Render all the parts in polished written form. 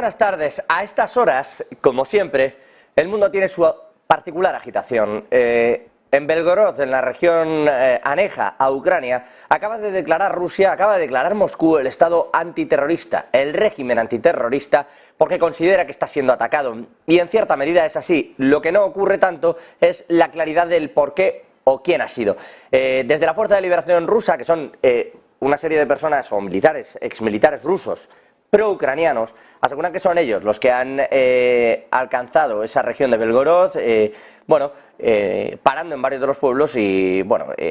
buenas tardes. A estas horas, como siempre, el mundo tiene su particular agitación. En Belgorod, en la región aneja a Ucrania, acaba de declarar Moscú el Estado antiterrorista, el régimen antiterrorista, porque considera que está siendo atacado. Y en cierta medida es así. Lo que no ocurre tanto es la claridad del por qué o quién ha sido. Desde la Fuerza de Liberación Rusa, que son una serie de personas o militares, exmilitares rusos, pro-ucranianos, aseguran que son ellos los que han alcanzado esa región de Belgorod, parando en varios de los pueblos y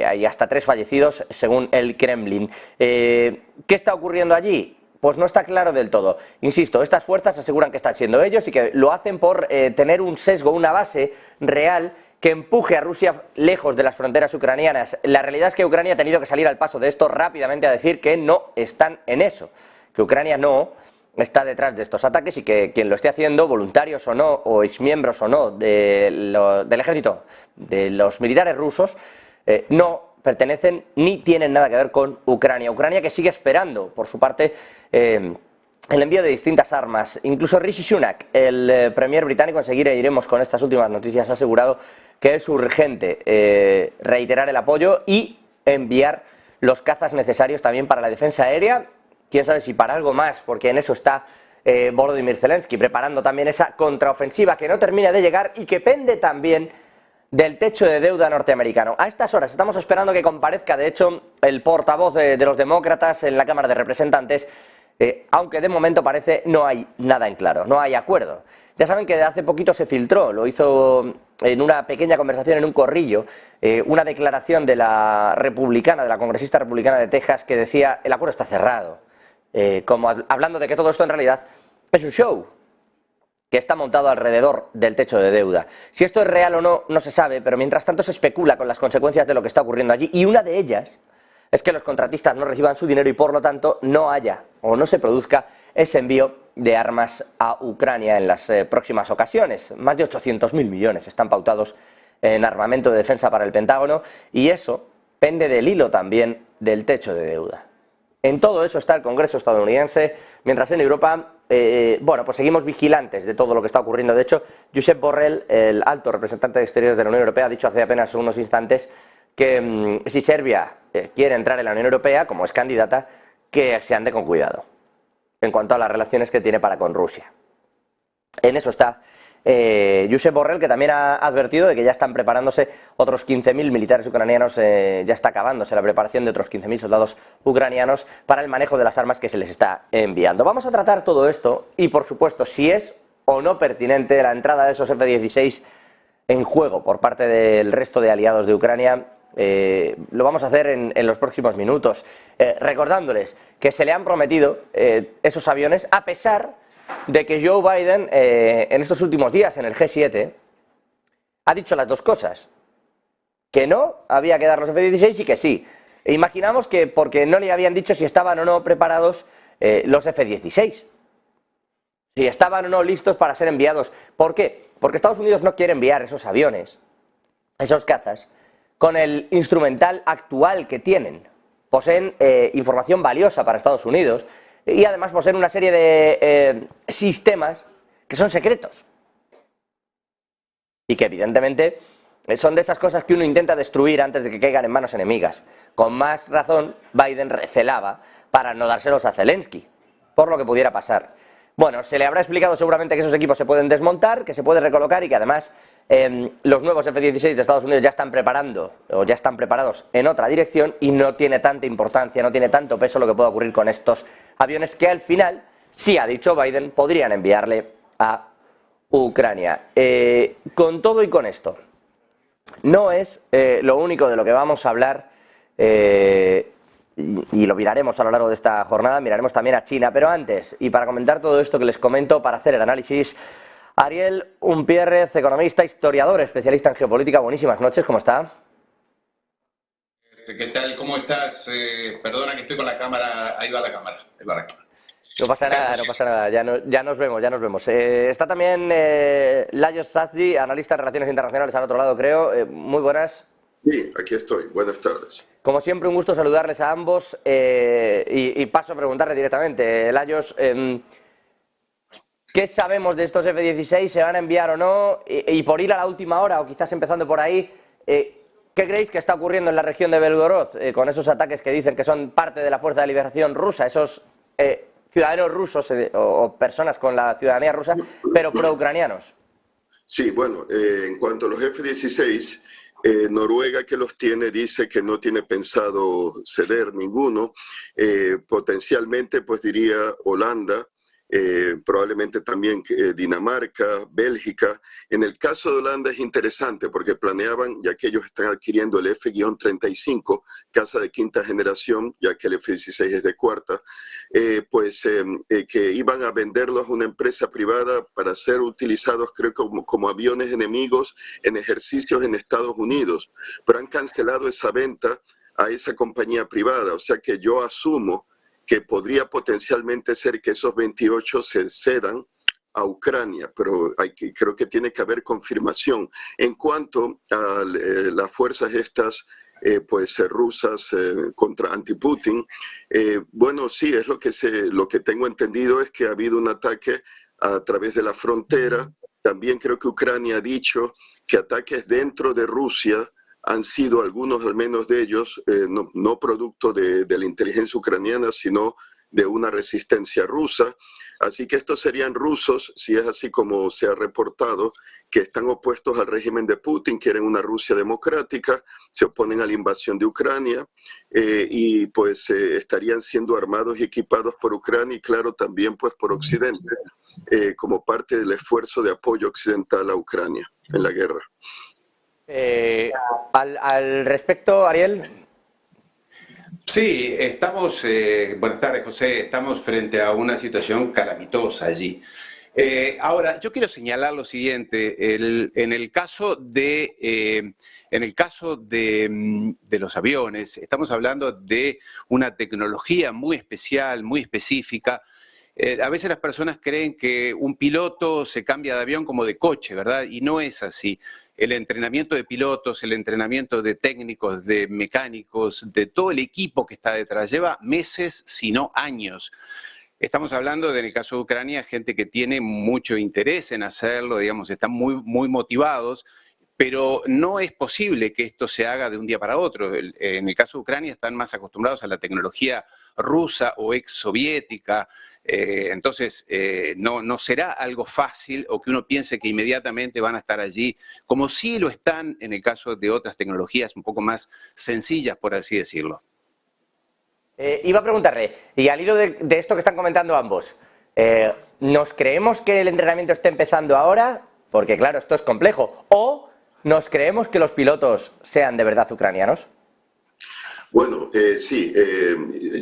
hay hasta 3 fallecidos según el Kremlin. ¿Qué está ocurriendo allí? Pues no está claro del todo. Insisto, estas fuerzas aseguran que están siendo ellos y que lo hacen por tener un sesgo, una base real que empuje a Rusia lejos de las fronteras ucranianas. La realidad es que Ucrania ha tenido que salir al paso de esto rápidamente a decir que no están en eso, que Ucrania no está detrás de estos ataques y que quien lo esté haciendo, voluntarios o no, o exmiembros o no del ejército, de los militares rusos, no pertenecen ni tienen nada que ver con Ucrania. Ucrania que sigue esperando, por su parte, el envío de distintas armas. Incluso Rishi Sunak, el premier británico, enseguida iremos con estas últimas noticias, ha asegurado que es urgente reiterar el apoyo y enviar los cazas necesarios también para la defensa aérea. Quién sabe si para algo más, porque en eso está Volodymyr Zelensky, preparando también esa contraofensiva que no termina de llegar y que pende también del techo de deuda norteamericano. A estas horas estamos esperando que comparezca, de hecho, el portavoz de los demócratas en la Cámara de Representantes, aunque de momento parece no hay nada en claro, no hay acuerdo. Ya saben que hace poquito se filtró, lo hizo en una pequeña conversación en un corrillo, una declaración de la republicana, de la congresista republicana de Texas, que decía el acuerdo está cerrado. Como hablando de que todo esto en realidad es un show que está montado alrededor del techo de deuda. Si esto es real o no, no se sabe, pero mientras tanto se especula con las consecuencias de lo que está ocurriendo allí, y una de ellas es que los contratistas no reciban su dinero y por lo tanto no haya o no se produzca ese envío de armas a Ucrania en las próximas ocasiones. Más de 800.000 millones están pautados en armamento de defensa para el Pentágono y eso pende del hilo también del techo de deuda. En todo eso está el Congreso estadounidense, mientras en Europa, pues seguimos vigilantes de todo lo que está ocurriendo. De hecho, Josep Borrell, el alto representante de Exteriores de la Unión Europea, ha dicho hace apenas unos instantes que si Serbia quiere entrar en la Unión Europea, como es candidata, que se ande con cuidado en cuanto a las relaciones que tiene para con Rusia. En eso está Josep Borrell, que también ha advertido de que ya están preparándose otros 15.000 militares ucranianos, ya está acabándose la preparación de otros 15.000 soldados ucranianos para el manejo de las armas que se les está enviando. Vamos a tratar todo esto y, por supuesto, si es o no pertinente la entrada de esos F-16 en juego por parte del resto de aliados de Ucrania. Lo vamos a hacer en los próximos minutos, recordándoles que se le han prometido esos aviones a pesar de que Joe Biden en estos últimos días en el G7 ha dicho las dos cosas, que no había que dar los F-16 y que sí. Imaginamos que porque no le habían dicho si estaban o no preparados los F-16, si estaban o no listos para ser enviados. ¿Por qué? Porque Estados Unidos no quiere enviar esos aviones, esos cazas, con el instrumental actual que tienen. Poseen información valiosa para Estados Unidos y además poseen una serie de sistemas que son secretos y que evidentemente son de esas cosas que uno intenta destruir antes de que caigan en manos enemigas. Con más razón Biden recelaba para no dárselos a Zelensky, por lo que pudiera pasar. Bueno, se le habrá explicado seguramente que esos equipos se pueden desmontar, que se puede recolocar y que además los nuevos F-16 de Estados Unidos ya están preparando o ya están preparados en otra dirección y no tiene tanta importancia, no tiene tanto peso lo que pueda ocurrir con estos aviones que al final, sí ha dicho Biden, podrían enviarle a Ucrania. Con todo y con esto, no es lo único de lo que vamos a hablar y lo miraremos a lo largo de esta jornada, miraremos también a China, pero antes, y para comentar todo esto que les comento, para hacer el análisis, Ariel Umpierrez, economista, historiador, especialista en geopolítica. Buenísimas noches, ¿cómo está? ¿Qué tal? ¿Cómo estás? Perdona que estoy con la cámara, ahí va la cámara. No pasa nada, no pasa nada, ya nos vemos. Está también Lajos Sazdi, analista de Relaciones Internacionales al otro lado, creo. Muy buenas. Sí, aquí estoy. Buenas tardes. Como siempre, un gusto saludarles a ambos y paso a preguntarle directamente. Lajos, ¿Qué sabemos de estos F-16? ¿Se van a enviar o no? Y por ir a la última hora, o quizás empezando por ahí, ¿qué creéis que está ocurriendo en la región de Belgorod con esos ataques que dicen que son parte de la Fuerza de Liberación Rusa, esos ciudadanos rusos o personas con la ciudadanía rusa, pero pro-ucranianos? Sí, bueno, en cuanto a los F-16, Noruega, que los tiene, dice que no tiene pensado ceder ninguno. Potencialmente, pues diría Holanda, probablemente también Dinamarca, Bélgica. En el caso de Holanda es interesante porque planeaban, ya que ellos están adquiriendo el F-35, casa de quinta generación, ya que el F-16 es de cuarta, que iban a venderlos a una empresa privada para ser utilizados, creo, como aviones enemigos en ejercicios en Estados Unidos, pero han cancelado esa venta a esa compañía privada, o sea que yo asumo que podría potencialmente ser que esos 28 se cedan a Ucrania, pero creo que tiene que haber confirmación. En cuanto a las fuerzas estas rusas contra anti-Putin, bueno, sí, es lo que tengo entendido es que ha habido un ataque a través de la frontera. También creo que Ucrania ha dicho que ataques dentro de Rusia han sido algunos, al menos de ellos, no producto de la inteligencia ucraniana, sino de una resistencia rusa. Así que estos serían rusos, si es así como se ha reportado, que están opuestos al régimen de Putin, quieren una Rusia democrática, se oponen a la invasión de Ucrania y pues estarían siendo armados y equipados por Ucrania y claro también pues por Occidente, como parte del esfuerzo de apoyo occidental a Ucrania en la guerra. Al respecto, Ariel. Sí, estamos, buenas tardes José, estamos frente a una situación calamitosa allí. Ahora, yo quiero señalar lo siguiente, en el caso de los aviones, estamos hablando de una tecnología muy especial, muy específica. A veces las personas creen que un piloto se cambia de avión como de coche, ¿verdad? Y no es así. El entrenamiento de pilotos, el entrenamiento de técnicos, de mecánicos, de todo el equipo que está detrás, lleva meses, si no años. Estamos hablando de, en el caso de Ucrania, gente que tiene mucho interés en hacerlo, digamos, están muy motivados, pero no es posible que esto se haga de un día para otro. En el caso de Ucrania están más acostumbrados a la tecnología rusa o ex soviética, entonces no será algo fácil o que uno piense que inmediatamente van a estar allí, como sí lo están en el caso de otras tecnologías un poco más sencillas, por así decirlo. Iba a preguntarle, y al hilo de esto que están comentando ambos, ¿nos creemos que el entrenamiento esté empezando ahora? Porque claro, esto es complejo. ¿O nos creemos que los pilotos sean de verdad ucranianos? Bueno, sí,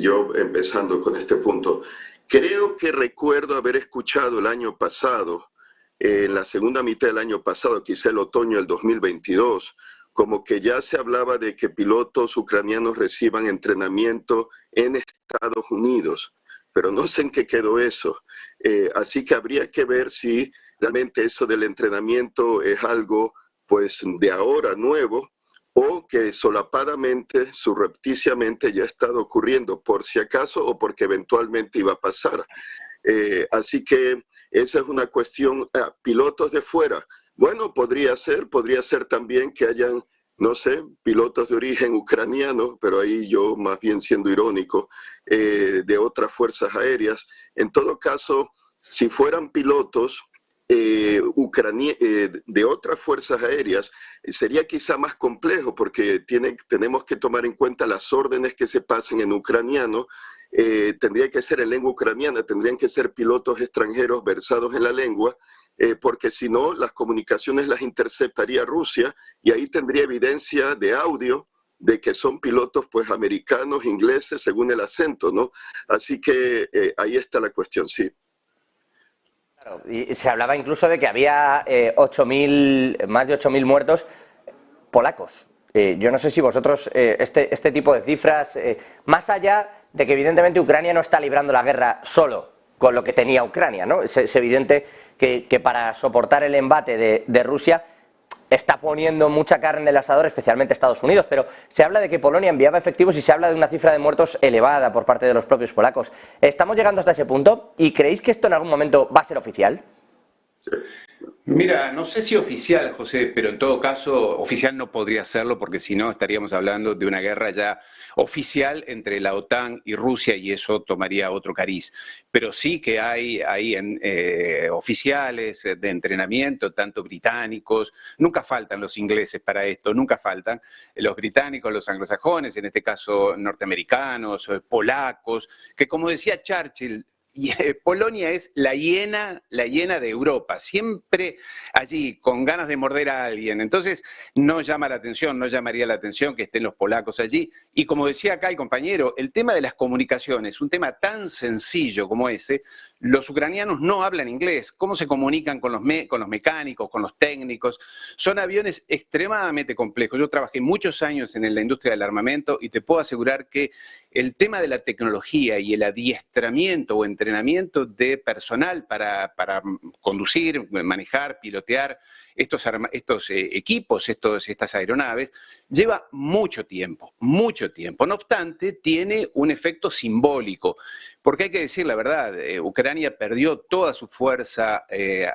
yo empezando con este punto, creo que recuerdo haber escuchado el año pasado, en la segunda mitad del año pasado, quizá el otoño del 2022, como que ya se hablaba de que pilotos ucranianos reciban entrenamiento en Estados Unidos, pero no sé en qué quedó eso. Así que habría que ver si realmente eso del entrenamiento es algo pues de ahora nuevo o que solapadamente, surrepticiamente ya ha estado ocurriendo por si acaso o porque eventualmente iba a pasar. Así que esa es una cuestión, pilotos de fuera. Bueno, podría ser también que hayan, no sé, pilotos de origen ucraniano, pero ahí yo más bien siendo irónico, de otras fuerzas aéreas. En todo caso, si fueran pilotos de otras fuerzas aéreas, sería quizá más complejo porque tenemos que tomar en cuenta las órdenes que se pasen en ucraniano. Tendría que ser en lengua ucraniana, tendrían que ser pilotos extranjeros versados en la lengua, porque si no, las comunicaciones las interceptaría Rusia y ahí tendría evidencia de audio de que son pilotos pues americanos, ingleses, según el acento, ¿no? Así que ahí está la cuestión, sí. Claro, y se hablaba incluso de que había más de 8.000 muertos polacos. Yo no sé si vosotros, este tipo de cifras, más allá de que evidentemente Ucrania no está librando la guerra solo con lo que tenía Ucrania, ¿no? Es evidente que para soportar el embate de Rusia está poniendo mucha carne en el asador, especialmente Estados Unidos, pero se habla de que Polonia enviaba efectivos y se habla de una cifra de muertos elevada por parte de los propios polacos. ¿Estamos llegando hasta ese punto? ¿Y creéis que esto en algún momento va a ser oficial? Mira, no sé si oficial, José, pero en todo caso oficial no podría serlo porque si no estaríamos hablando de una guerra ya oficial entre la OTAN y Rusia y eso tomaría otro cariz. Pero sí que hay oficiales de entrenamiento, tanto británicos, nunca faltan los ingleses para esto, nunca faltan los británicos, los anglosajones, en este caso norteamericanos, polacos, que como decía Churchill, Polonia es la hiena de Europa, siempre allí con ganas de morder a alguien. Entonces no llama la atención, no llamaría la atención que estén los polacos allí. Y como decía acá el compañero, el tema de las comunicaciones, un tema tan sencillo como ese, los ucranianos no hablan inglés. ¿Cómo se comunican con los mecánicos, con los técnicos? Son aviones extremadamente complejos. Yo trabajé muchos años en la industria del armamento y te puedo asegurar que el tema de la tecnología y el adiestramiento o entrenamiento de personal para conducir, manejar, pilotear estos equipos, estas aeronaves, lleva mucho tiempo, mucho tiempo. No obstante, tiene un efecto simbólico, porque hay que decir la verdad, Ucrania perdió toda su fuerza de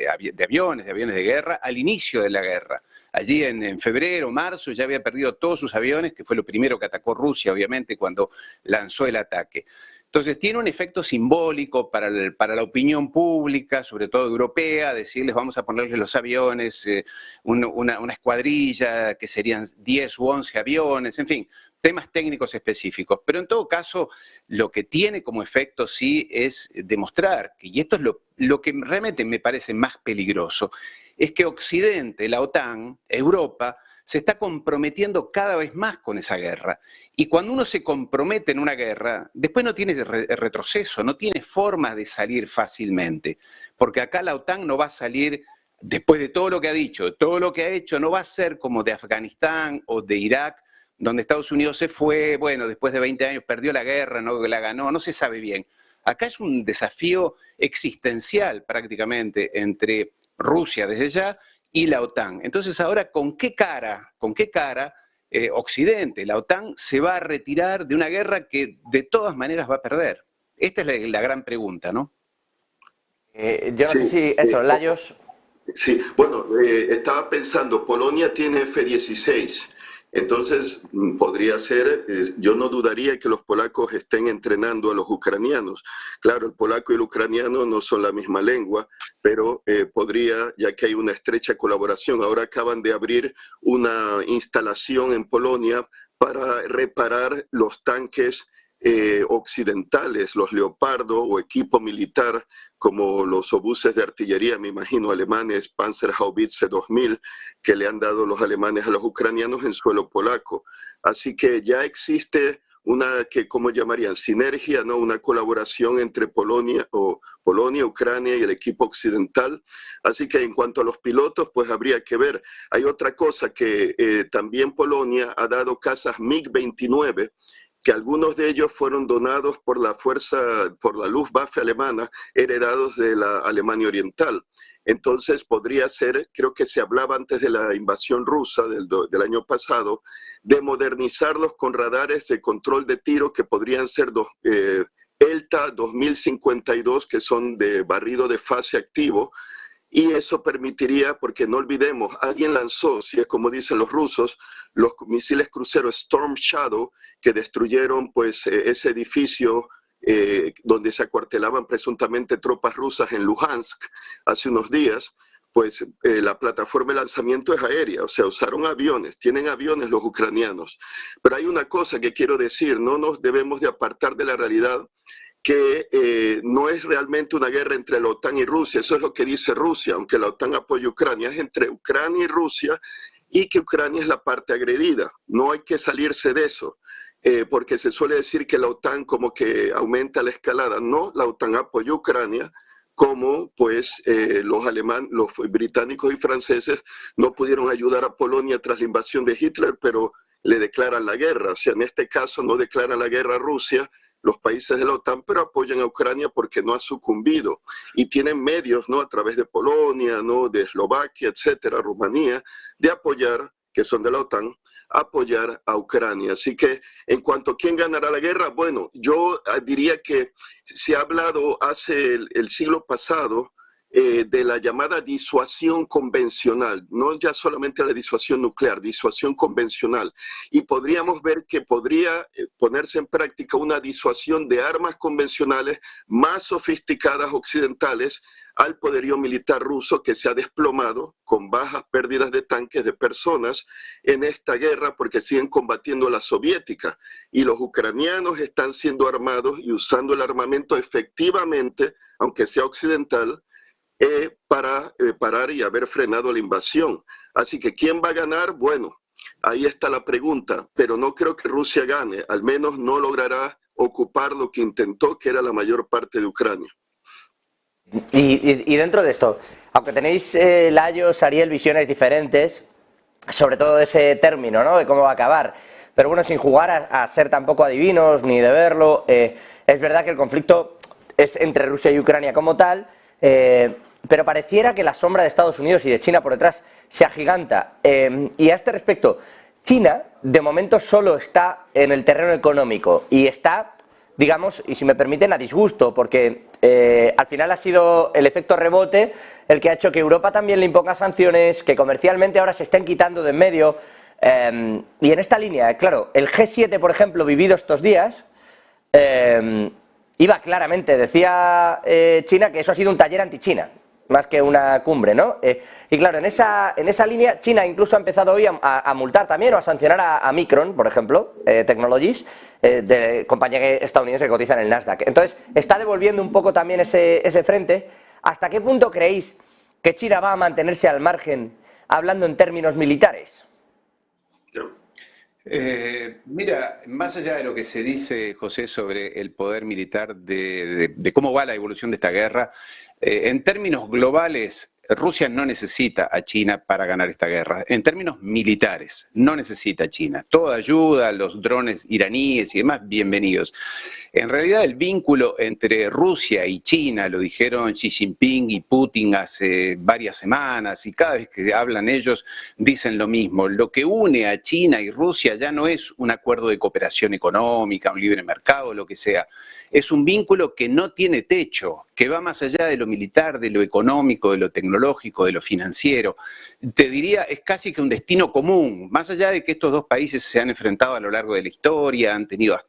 aviones de guerra al inicio de la guerra. Allí en febrero, marzo, ya había perdido todos sus aviones, que fue lo primero que atacó Rusia, obviamente, cuando lanzó el ataque. Entonces tiene un efecto simbólico para la opinión pública, sobre todo europea, decirles vamos a ponerles los aviones, una escuadrilla que serían 10 u 11 aviones, en fin, temas técnicos específicos. Pero en todo caso, lo que tiene como efecto sí es demostrar, y esto es lo que realmente me parece más peligroso, es que Occidente, la OTAN, Europa, se está comprometiendo cada vez más con esa guerra. Y cuando uno se compromete en una guerra, después no tiene retroceso, no tiene forma de salir fácilmente. Porque acá la OTAN no va a salir, después de todo lo que ha dicho, todo lo que ha hecho, no va a ser como de Afganistán o de Irak, donde Estados Unidos se fue, bueno, después de 20 años perdió la guerra, no la ganó, no se sabe bien. Acá es un desafío existencial prácticamente entre Rusia desde ya y la OTAN. Entonces ahora, ¿con qué cara Occidente, la OTAN, se va a retirar de una guerra que de todas maneras va a perder? Esta es la gran pregunta, ¿no? Yo no sé si eso, Lajos. Sí, bueno, estaba pensando, Polonia tiene F-16, entonces podría ser, yo no dudaría que los polacos estén entrenando a los ucranianos. Claro, el polaco y el ucraniano no son la misma lengua, pero podría, ya que hay una estrecha colaboración. Ahora acaban de abrir una instalación en Polonia para reparar los tanques occidentales, los Leopardo o equipo militar como los obuses de artillería, me imagino, alemanes, Panzerhaubitze 2000, que le han dado los alemanes a los ucranianos en suelo polaco. Así que ya existe una, ¿cómo llamarían? Sinergia, ¿no? Una colaboración entre Polonia, Ucrania y el equipo occidental. Así que en cuanto a los pilotos, pues habría que ver. Hay otra cosa que también Polonia ha dado cazas MiG-29, que algunos de ellos fueron donados por la Luftwaffe alemana, heredados de la Alemania Oriental. Entonces podría ser, creo que se hablaba antes de la invasión rusa del año pasado, de modernizarlos con radares de control de tiro que podrían ser ELTA 2052, que son de barrido de fase activo, y eso permitiría, porque no olvidemos, alguien lanzó, si es como dicen los rusos, los misiles cruceros Storm Shadow, que destruyeron pues ese edificio donde se acuartelaban presuntamente tropas rusas en Luhansk hace unos días. Pues la plataforma de lanzamiento es aérea, o sea, usaron aviones, tienen aviones los ucranianos. Pero hay una cosa que quiero decir, no nos debemos de apartar de la realidad, que no es realmente una guerra entre la OTAN y Rusia, eso es lo que dice Rusia, aunque la OTAN apoya a Ucrania, es entre Ucrania y Rusia, y que Ucrania es la parte agredida. No hay que salirse de eso, porque se suele decir que la OTAN como que aumenta la escalada. No, la OTAN apoyó a Ucrania, como pues los británicos y franceses no pudieron ayudar a Polonia tras la invasión de Hitler, pero le declaran la guerra. O sea, en este caso no declaran la guerra a Rusia, los países de la OTAN, pero apoyan a Ucrania porque no ha sucumbido. Y tienen medios, ¿no?, a través de Polonia, ¿no?, de Eslovaquia, etcétera, Rumanía, de apoyar, que son de la OTAN, apoyar a Ucrania. Así que en cuanto a quién ganará la guerra, bueno, yo diría que se ha hablado hace el siglo pasado de la llamada disuasión convencional, no ya solamente la disuasión nuclear, disuasión convencional. Y podríamos ver que podría ponerse en práctica una disuasión de armas convencionales más sofisticadas occidentales al poderío militar ruso, que se ha desplomado con bajas pérdidas de tanques, de personas en esta guerra, porque siguen combatiendo la soviética. Y los ucranianos están siendo armados y usando el armamento efectivamente, aunque sea occidental, para parar y haber frenado la invasión. Así que ¿quién va a ganar? Bueno, ahí está la pregunta, pero no creo que Rusia gane, al menos no logrará ocupar lo que intentó, que era la mayor parte de Ucrania. Y dentro de esto, aunque tenéis, Lajos, Ariel, visiones diferentes, sobre todo de ese término, ¿no?, de cómo va a acabar, pero bueno, sin jugar a ser tampoco adivinos ni de verlo, es verdad que el conflicto es entre Rusia y Ucrania como tal, pero pareciera que la sombra de Estados Unidos y de China por detrás se agiganta. Y a este respecto, China de momento solo está en el terreno económico y está, digamos, y si me permiten, a disgusto, porque al final ha sido el efecto rebote el que ha hecho que Europa también le imponga sanciones, que comercialmente ahora se estén quitando de en medio. Y en esta línea, claro, el G7, por ejemplo, vivido estos días, iba claramente, decía China, que eso ha sido un taller anti-China, más que una cumbre, ¿no? Y claro, en esa línea, China incluso ha empezado hoy a multar también o a sancionar a Micron, por ejemplo, Technologies, de compañía estadounidense que cotiza en el Nasdaq. Entonces, está devolviendo un poco también ese frente. ¿Hasta qué punto creéis que China va a mantenerse al margen, hablando en términos militares? Mira, más allá de lo que se dice, José, sobre el poder militar, de cómo va la evolución de esta guerra, en términos globales, Rusia no necesita a China para ganar esta guerra. En términos militares, no necesita a China. Toda ayuda, los drones iraníes y demás, bienvenidos. En realidad, el vínculo entre Rusia y China, lo dijeron Xi Jinping y Putin hace varias semanas, y cada vez que hablan ellos dicen lo mismo. Lo que une a China y Rusia ya no es un acuerdo de cooperación económica, un libre mercado, lo que sea. Es un vínculo que no tiene techo, que va más allá de lo militar, de lo económico, de lo tecnológico, de lo financiero. Te diría, es casi que un destino común, más allá de que estos dos países se han enfrentado a lo largo de la historia,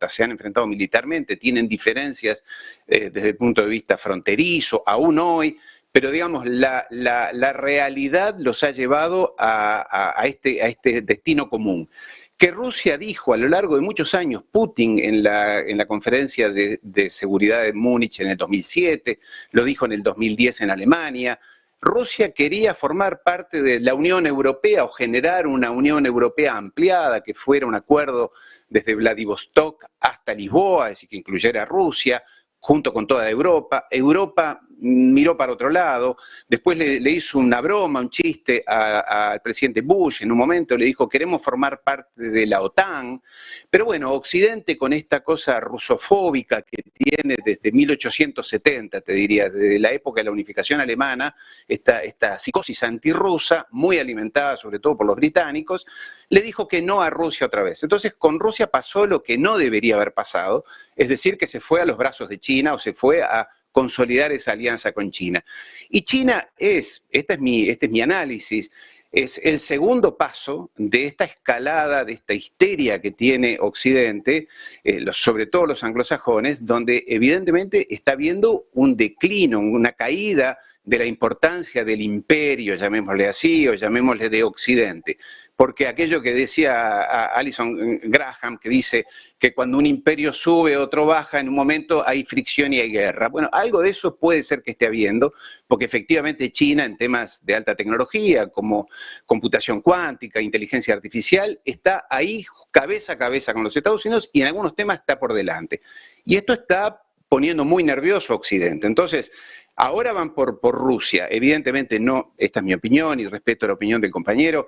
se han enfrentado militarmente, tienen diferencias desde el punto de vista fronterizo, aún hoy, pero digamos, la realidad los ha llevado a este destino común. Que Rusia dijo a lo largo de muchos años, Putin en la conferencia de seguridad de Múnich en el 2007, lo dijo en el 2010 en Alemania, Rusia quería formar parte de la Unión Europea o generar una Unión Europea ampliada que fuera un acuerdo desde Vladivostok hasta Lisboa, es decir, que incluyera a Rusia, junto con toda Europa. Europa miró para otro lado, después le hizo una broma, un chiste al presidente Bush, en un momento le dijo, queremos formar parte de la OTAN, pero bueno, Occidente con esta cosa rusofóbica que tiene desde 1870, te diría, desde la época de la unificación alemana, esta psicosis antirrusa, muy alimentada sobre todo por los británicos, le dijo que no a Rusia otra vez. Entonces con Rusia pasó lo que no debería haber pasado, es decir, que se fue a los brazos de China o se fue a consolidar esa alianza con China. Y China este es mi análisis, es el segundo paso de esta escalada, de esta histeria que tiene Occidente, sobre todo los anglosajones, donde evidentemente está habiendo un declino, una caída de la importancia del imperio, llamémosle así, o llamémosle de Occidente. Porque aquello que decía Alison Graham, que dice que cuando un imperio sube, otro baja, en un momento hay fricción y hay guerra. Bueno, algo de eso puede ser que esté habiendo, porque efectivamente China en temas de alta tecnología, como computación cuántica, inteligencia artificial, está ahí cabeza a cabeza con los Estados Unidos y en algunos temas está por delante. Y esto está poniendo muy nervioso a Occidente. Entonces, ahora van por Rusia, evidentemente no, esta es mi opinión y respeto la opinión del compañero,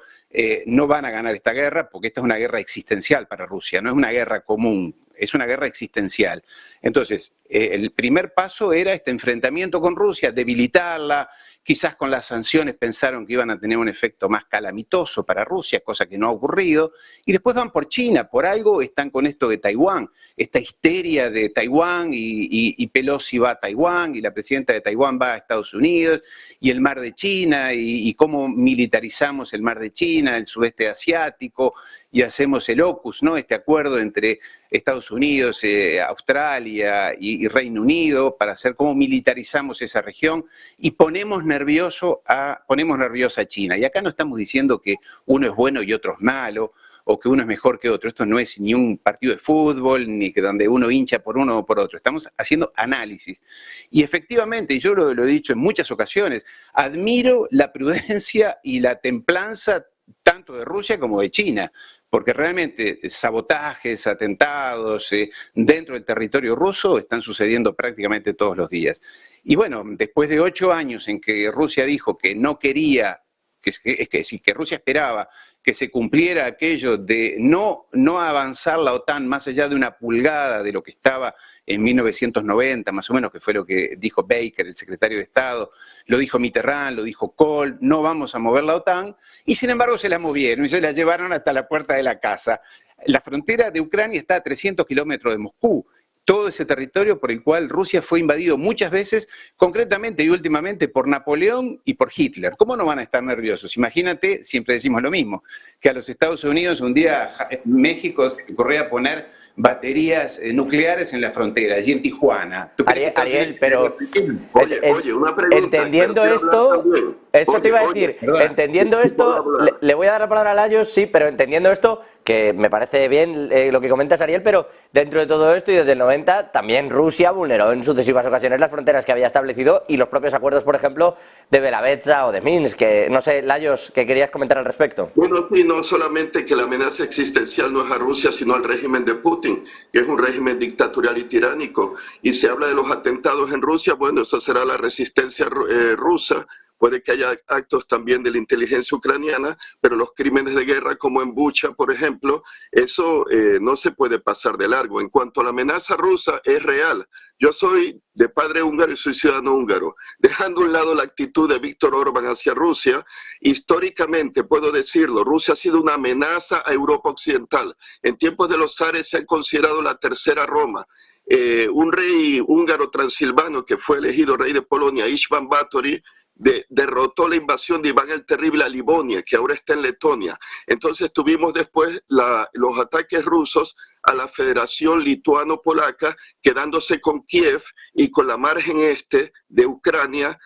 no van a ganar esta guerra porque esta es una guerra existencial para Rusia, no es una guerra común. es una guerra existencial. Entonces, el primer paso era este enfrentamiento con Rusia, debilitarla. Quizás con las sanciones pensaron que iban a tener un efecto más calamitoso para Rusia, cosa que no ha ocurrido. Y después van por China, por algo están con esto de Taiwán, esta histeria de Taiwán y Pelosi va a Taiwán y la presidenta de Taiwán va a Estados Unidos y el mar de China y cómo militarizamos el mar de China, el sudeste asiático y hacemos el AUKUS, ¿no? Este acuerdo entre Estados Unidos, Australia y Reino Unido para hacer cómo militarizamos esa región y ponemos nerviosa a China. Y acá no estamos diciendo que uno es bueno y otro es malo, o que uno es mejor que otro. Esto no es ni un partido de fútbol, ni que donde uno hincha por uno o por otro. Estamos haciendo análisis. Y efectivamente, yo lo he dicho en muchas ocasiones, admiro la prudencia y la templanza tanto de Rusia como de China, porque realmente sabotajes, atentados dentro del territorio ruso están sucediendo prácticamente todos los días. Y bueno, después de 8 años en que Rusia dijo que no quería, que Rusia esperaba que se cumpliera aquello de no avanzar la OTAN más allá de una pulgada de lo que estaba en 1990, más o menos, que fue lo que dijo Baker, el secretario de Estado, lo dijo Mitterrand, lo dijo Kohl, no vamos a mover la OTAN, y sin embargo se la movieron y se la llevaron hasta la puerta de la casa. La frontera de Ucrania está a 300 kilómetros de Moscú. Todo ese territorio por el cual Rusia fue invadido muchas veces, concretamente y últimamente por Napoleón y por Hitler. ¿Cómo no van a estar nerviosos? Imagínate, siempre decimos lo mismo, que a los Estados Unidos un día México se ocurría poner baterías nucleares en la frontera, allí en Tijuana. Ariel, pero Oye, una pregunta. Entendiendo esto, eso te iba a decir, entendiendo esto, le voy a dar la palabra a Layos, sí, pero entendiendo esto, que me parece bien lo que comentas, Ariel, pero dentro de todo esto y desde el 90 también Rusia vulneró en sucesivas ocasiones las fronteras que había establecido y los propios acuerdos, por ejemplo, de Belavetza o de Minsk, que no sé, Layos, ¿qué querías comentar al respecto? Bueno, sí, no solamente que la amenaza existencial no es a Rusia, sino al régimen de Putin, que es un régimen dictatorial y tiránico. Y se habla de los atentados en Rusia, bueno, eso será la resistencia rusa. Puede que haya actos también de la inteligencia ucraniana, pero los crímenes de guerra como en Bucha, por ejemplo, eso no se puede pasar de largo. En cuanto a la amenaza rusa, es real. Yo soy de padre húngaro y soy ciudadano húngaro. Dejando a un lado la actitud de Víctor Orbán hacia Rusia, históricamente, puedo decirlo, Rusia ha sido una amenaza a Europa Occidental. En tiempos de los zares se ha considerado la tercera Roma. Un rey húngaro transilvano que fue elegido rey de Polonia, István Báthory, derrotó la invasión de Iván el Terrible a Livonia, que ahora está en Letonia. Entonces tuvimos después los ataques rusos a la Federación Lituano-Polaca, quedándose con Kiev y con la margen este de Ucrania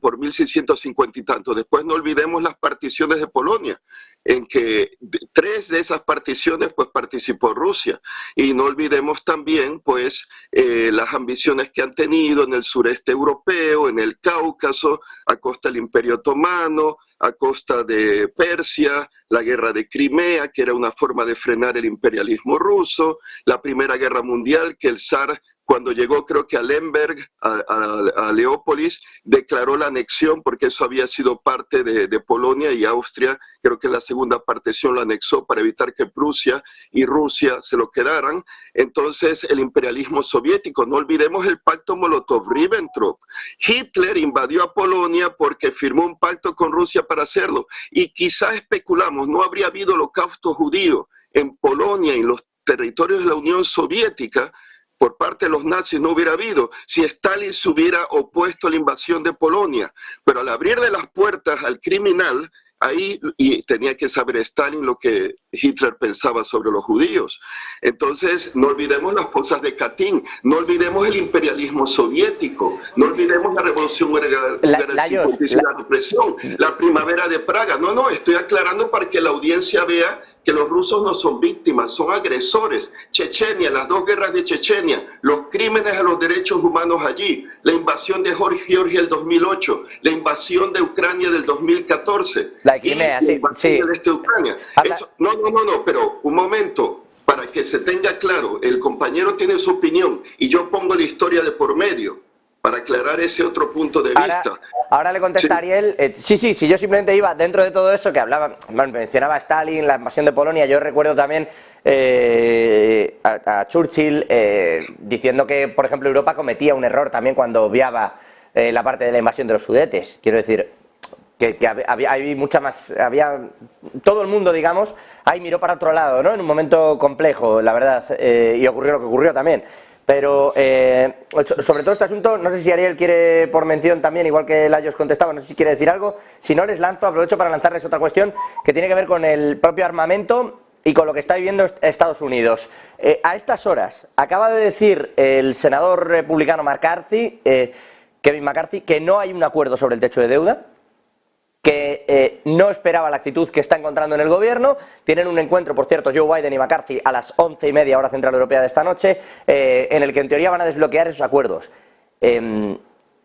por 1650 y tanto. Después no olvidemos las particiones de Polonia, en que 3 de esas particiones pues participó Rusia, y no olvidemos también pues las ambiciones que han tenido en el sureste europeo, en el Cáucaso, a costa del Imperio Otomano, a costa de Persia, la guerra de Crimea, que era una forma de frenar el imperialismo ruso, la Primera Guerra Mundial, que el zar, cuando llegó creo que a Lemberg, a Leópolis, declaró la anexión porque eso había sido parte de Polonia, y Austria, creo que la segunda partición lo anexó para evitar que Prusia y Rusia se lo quedaran. Entonces el imperialismo soviético, no olvidemos el pacto Molotov-Ribbentrop. Hitler invadió a Polonia porque firmó un pacto con Rusia para hacerlo, y quizás especulamos, no habría habido holocausto judío en Polonia y en los territorios de la Unión Soviética por parte de los nazis, no hubiera habido si Stalin se hubiera opuesto a la invasión de Polonia. Pero al abrir de las puertas al criminal, ahí, y tenía que saber Stalin lo que Hitler pensaba sobre los judíos. Entonces, no olvidemos las fosas de Katyn, no olvidemos el imperialismo soviético, no olvidemos la revolución húngara y la represión, la primavera de Praga. No, estoy aclarando para que la audiencia vea que los rusos no son víctimas, son agresores. Chechenia, las 2 guerras de Chechenia, los crímenes a los derechos humanos allí, la invasión de Georgia el 2008, la invasión de Ucrania del 2014, la de Crimea, la invasión del este de Ucrania. Eso, no, pero un momento, para que se tenga claro, el compañero tiene su opinión y yo pongo la historia de por medio. para aclarar ese otro punto de vista. Ahora le contesta Ariel. Sí, yo simplemente iba dentro de todo eso que hablaba, mencionaba a Stalin, la invasión de Polonia. Yo recuerdo también a Churchill diciendo que, por ejemplo, Europa cometía un error también cuando obviaba la parte de la invasión de los Sudetes. Quiero decir que había mucha más, todo el mundo, digamos, ahí miró para otro lado, ¿no? En un momento complejo, la verdad, y ocurrió lo que ocurrió también. Pero sobre todo este asunto, no sé si Ariel quiere por mención también, igual que Lajos contestaba, no sé si quiere decir algo. Si no, les lanzo, aprovecho para lanzarles otra cuestión que tiene que ver con el propio armamento y con lo que está viviendo Estados Unidos. A estas horas, acaba de decir el senador republicano Kevin McCarthy, que no hay un acuerdo sobre el techo de deuda, que no esperaba la actitud que está encontrando en el gobierno. Tienen un encuentro, por cierto, Joe Biden y McCarthy a las 11:30 hora central europea de esta noche, en el que en teoría van a desbloquear esos acuerdos.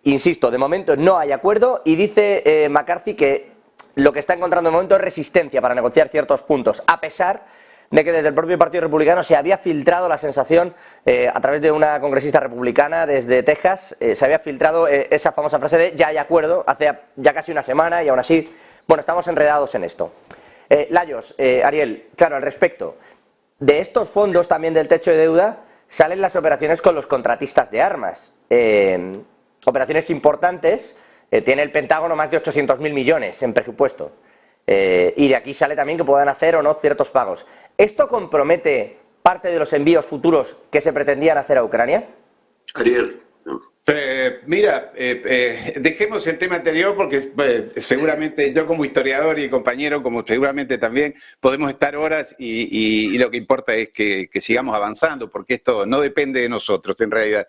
Insisto, de momento no hay acuerdo y dice McCarthy que lo que está encontrando de momento es resistencia para negociar ciertos puntos, a pesar de que desde el propio Partido Republicano se había filtrado la sensación, a través de una congresista republicana desde Texas, se había filtrado esa famosa frase de ya hay acuerdo, hace ya casi una semana, y aún así, bueno, estamos enredados en esto. Lajos, Ariel, claro, al respecto de estos fondos también del techo de deuda, salen las operaciones con los contratistas de armas, operaciones importantes. Tiene el Pentágono más de 800.000 millones en presupuesto. Y de aquí sale también que puedan hacer o no ciertos pagos. ¿Esto compromete parte de los envíos futuros que se pretendían hacer a Ucrania? Ariel. Mira, dejemos el tema anterior porque seguramente yo como historiador y compañero, como seguramente también, podemos estar horas y lo que importa es que sigamos avanzando porque esto no depende de nosotros en realidad.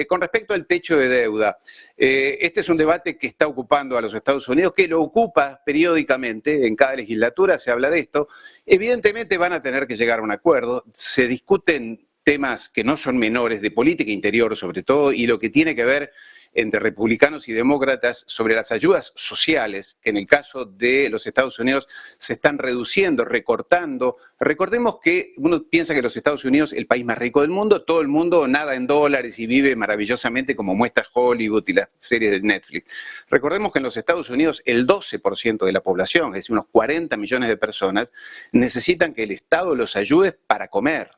Con respecto al techo de deuda, este es un debate que está ocupando a los Estados Unidos, que lo ocupa periódicamente, en cada legislatura se habla de esto. Evidentemente van a tener que llegar a un acuerdo, se discuten temas que no son menores, de política interior sobre todo, y lo que tiene que ver entre republicanos y demócratas sobre las ayudas sociales, que en el caso de los Estados Unidos se están reduciendo, recortando. Recordemos que uno piensa que los Estados Unidos es el país más rico del mundo, todo el mundo nada en dólares y vive maravillosamente como muestra Hollywood y las series de Netflix. Recordemos que en los Estados Unidos el 12% de la población, es decir, unos 40 millones de personas, necesitan que el Estado los ayude para comer,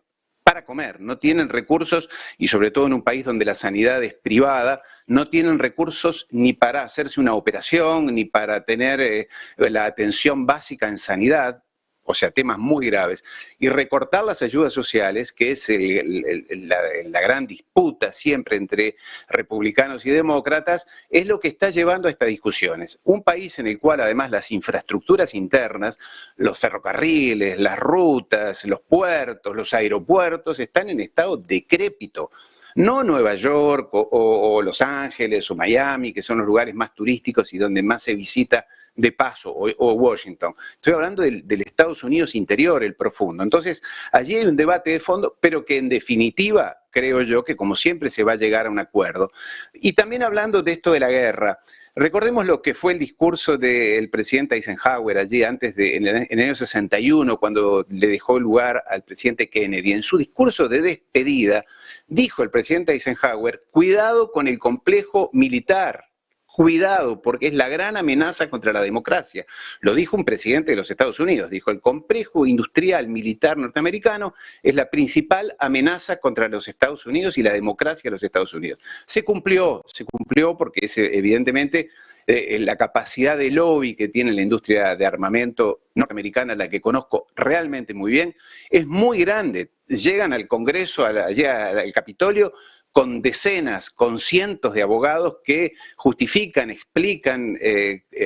no tienen recursos, y sobre todo en un país donde la sanidad es privada, no tienen recursos ni para hacerse una operación, ni para tener la atención básica en sanidad, o sea, temas muy graves. Y recortar las ayudas sociales, que es la gran disputa siempre entre republicanos y demócratas, es lo que está llevando a estas discusiones. Un país en el cual además las infraestructuras internas, los ferrocarriles, las rutas, los puertos, los aeropuertos, están en estado decrépito. No Nueva York o Los Ángeles o Miami, que son los lugares más turísticos y donde más se visita de paso, o Washington. Estoy hablando del Estados Unidos interior, el profundo. Entonces, allí hay un debate de fondo, pero que en definitiva, creo yo, que como siempre se va a llegar a un acuerdo. Y también hablando de esto de la guerra, recordemos lo que fue el discurso del presidente Eisenhower allí en el año 61, cuando le dejó lugar al presidente Kennedy. En su discurso de despedida, dijo el presidente Eisenhower: cuidado con el complejo militar. Cuidado, porque es la gran amenaza contra la democracia. Lo dijo un presidente de los Estados Unidos. Dijo: el complejo industrial militar norteamericano es la principal amenaza contra los Estados Unidos y la democracia de los Estados Unidos. Se cumplió porque es evidentemente la capacidad de lobby que tiene la industria de armamento norteamericana, la que conozco realmente muy bien, es muy grande. Llegan al Congreso, al Capitolio, con decenas, con cientos de abogados que justifican, explican,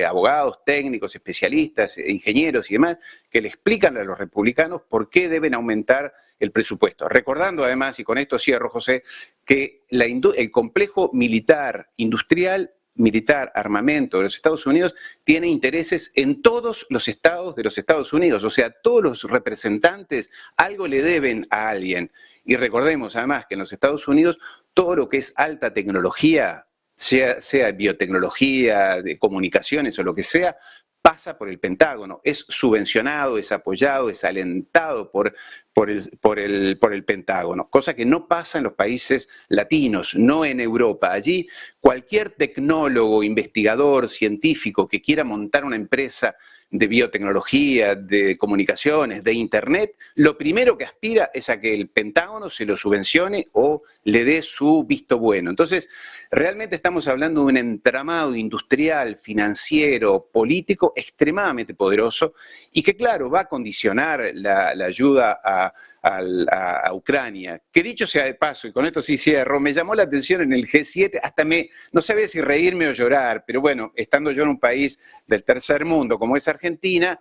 abogados, técnicos, especialistas, ingenieros y demás, que le explican a los republicanos por qué deben aumentar el presupuesto. Recordando además, y con esto cierro, José, que el complejo militar, industrial, militar, armamento de los Estados Unidos tiene intereses en todos los estados de los Estados Unidos, o sea, todos los representantes algo le deben a alguien. Y recordemos además que en los Estados Unidos todo lo que es alta tecnología, sea biotecnología, de comunicaciones o lo que sea, pasa por el Pentágono, es subvencionado, es apoyado, es alentado por por el Pentágono, cosa que no pasa en los países latinos, no en Europa. Allí cualquier tecnólogo, investigador, científico que quiera montar una empresa de biotecnología, de comunicaciones, de Internet, lo primero que aspira es a que el Pentágono se lo subvencione o le dé su visto bueno. Entonces, realmente estamos hablando de un entramado industrial, financiero, político extremadamente poderoso y que, claro, va a condicionar la ayuda a Ucrania. Que dicho sea de paso, y con esto sí cierro, me llamó la atención en el G7, no sabía si reírme o llorar, pero bueno, estando yo en un país del tercer mundo como es Argentina,